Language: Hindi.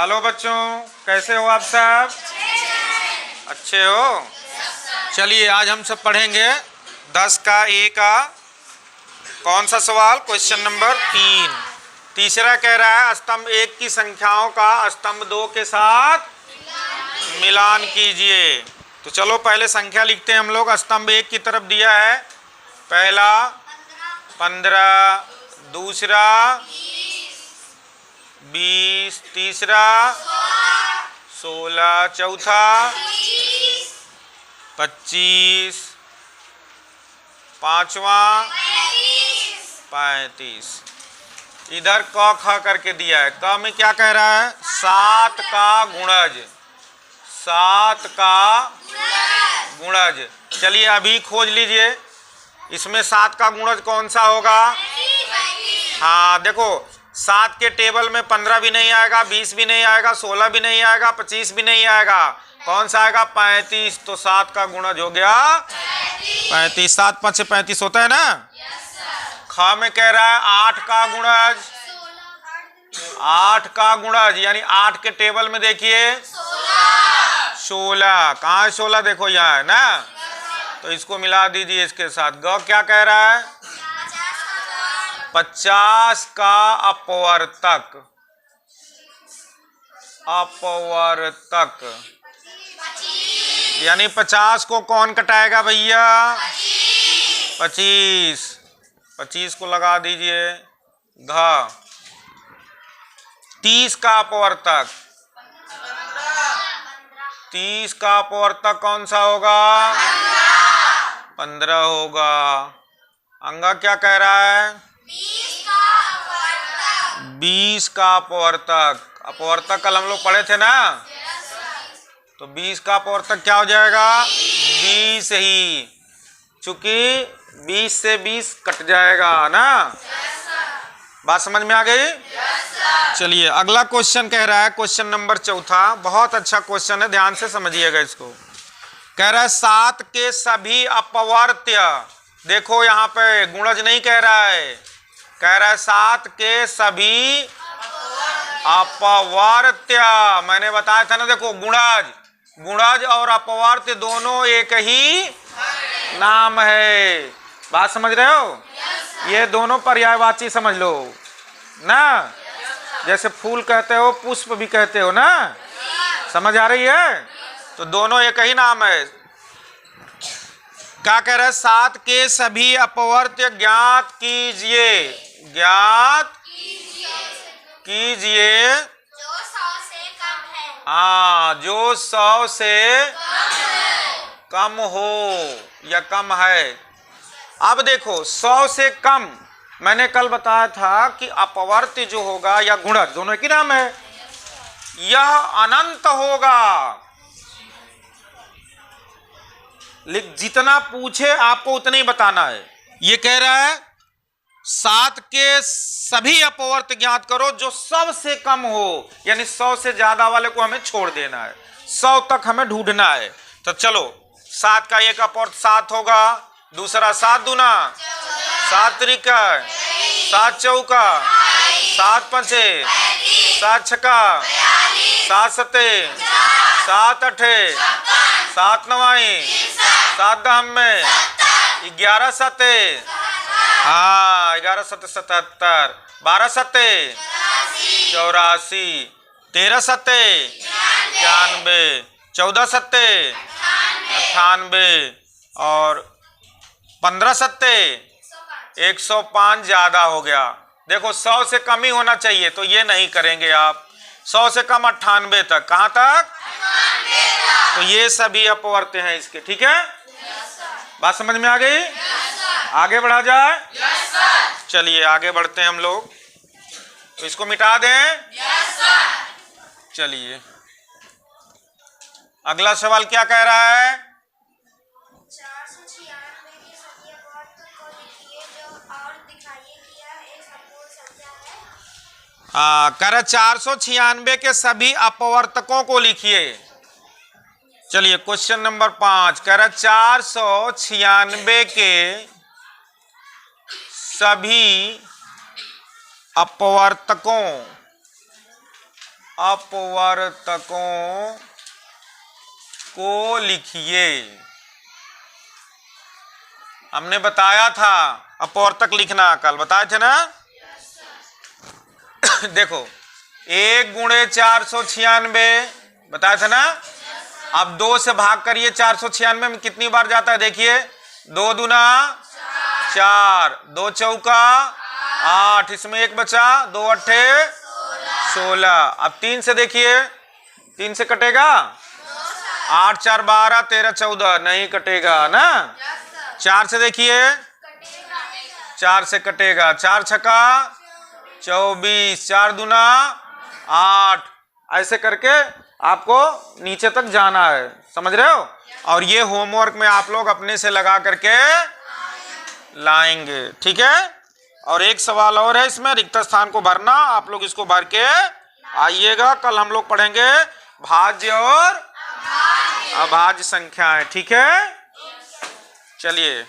हेलो बच्चों, कैसे हो आप सब? अच्छे हो? चलिए आज हम सब पढ़ेंगे 10 का ए का कौन सा सवाल, क्वेश्चन नंबर 3। तीसरा कह रहा है स्तंभ 1 की संख्याओं का स्तंभ 2 के साथ मिलान कीजिए। तो चलो पहले संख्या लिखते हैं हम लोग। स्तंभ 1 की तरफ दिया है पहला 15, दूसरा 20, तीसरा 16, चौथा 25, पांचवा 35। इधर क ख करके दिया है। क में क्या कह रहा है? 7 का गुणज, 7 का गुणज। चलिए अभी खोज लीजिए, इसमें 7 का गुणज कौन सा होगा? हाँ देखो, 7 के टेबल में 15 भी नहीं आएगा, 20 भी नहीं आएगा, 16 भी नहीं आएगा, 25 भी नहीं आएगा। कौन सा आएगा? 35। तो 7 का गुणज हो गया 35। 7 5 35 होता है ना। ख में कह रहा है 8 का गुणज, 8 का गुणज यानी 8 के टेबल में देखिए 16। कहाँ है 16? देखो यहाँ है ना, तो इसको मिला दीजिए इसके साथ। ग क्या कह रहा है? 50 का अपवर्तक, अपवर्तक यानी 50 को कौन कटाएगा भैया? 25। 25 को लगा दीजिए घ। 30 का अपवर्तक, 30 का अपवर्तक कौन सा होगा? 15 होगा। अंगा क्या कह रहा है? 20 का अपवर्तक। अपवर्तक कल हम लोग पढ़े थे ना, तो 20 का अपवर्तक क्या हो जाएगा? 20 ही, चूंकि 20 से 20 कट जाएगा ना। बात समझ में आ गई? चलिए अगला क्वेश्चन कह रहा है, क्वेश्चन नंबर 4। बहुत अच्छा क्वेश्चन है, ध्यान से समझिएगा इसको। कह रहा है 7 के सभी अपवर्त्य, देखो यहाँ पे गुणज नहीं कह रहा है, कह रहा है 7 के सभी अपवर्त्य। मैंने बताया था ना, देखो गुणज, गुणज और अपवर्त्य दोनों एक ही नाम है। बात समझ रहे हो? ये दोनों पर्यायवाची समझ लो ना। जैसे फूल कहते हो, पुष्प भी कहते हो ना। समझ आ रही है? तो दोनों एक ही नाम है। क्या कह रहा है? 7 के सभी अपवर्त्य ज्ञात कीजिए, ज्ञात कीजिए। जो 100 से कम है। हाँ, जो 100 से कम हो या कम है। अब देखो 100 से कम, मैंने कल बताया था कि अपवर्त्य जो होगा या गुणज, दोनों एक ही नाम है, यह अनंत होगा। जितना पूछे आपको उतना ही बताना है। ये कह रहा है 7 के सभी अपवर्त्य ज्ञात करो जो 100 से कम हो, यानी 100 से ज्यादा वाले को हमें छोड़ देना है, 100 तक हमें ढूंढना है। तो चलो 7 का एक अपवर्त्य 7 होगा, दूसरा 7 दूना 7 त्रिका 7 चौका 7 पंचे 7 छक्का 7 सत्ते 7 अठे 7 नवाई 7 दहम में 11 सत्ते, हाँ 11 सत्ते 77, 12 सत्ते 84, 13 सत्ते 96, 14 सत्ते 98 और 15 सत्ते 105 ज्यादा हो गया। देखो 100 से कम ही होना चाहिए, तो ये नहीं करेंगे आप। 100 से कम 98 तक, कहां तक? तो ये सभी अपवर्त्य हैं इसके, ठीक है? बात समझ में आ गई? आगे बढ़ा जाए? चलिए आगे बढ़ते हैं हम लोग। तो इसको मिटा दें। चलिए अगला सवाल क्या कह रहा है? 496 के सभी अपवर्त्य को लिखिए जो और दिखाइए कि यह एक संपूर्ण संख्या है। कह रहा 496 के सभी अपवर्तकों को लिखिए। चलिए क्वेश्चन नंबर 5 कह रहा 496 के सभी अपवर्तकों, अपवर्तकों को लिखिए। हमने बताया था अपवर्तक लिखना, कल बताए थे ना। देखो 1 गुणे 496 बताया था ना। अब 2 से भाग करिए 496 में कितनी बार जाता है देखिए। 2 दूना 4, 2 चौका 8, इसमें 1 बचा, 2 अट्ठे 16। अब 3 से देखिए, 3 से कटेगा 8 4 12 13 14, नहीं कटेगा ना। 4 से देखिए, 4 से कटेगा, 4 छक्का 24, 4 दूना 8, ऐसे करके आपको नीचे तक जाना है, समझ रहे हो। और ये होमवर्क में आप लोग अपने से लगा करके लाएंगे, ठीक है। और एक सवाल और है इसमें, रिक्त स्थान को भरना। आप लोग इसको भर के आइएगा, कल हम लोग पढ़ेंगे भाज्य और अभाज्य संख्याएं, ठीक है। चलिए।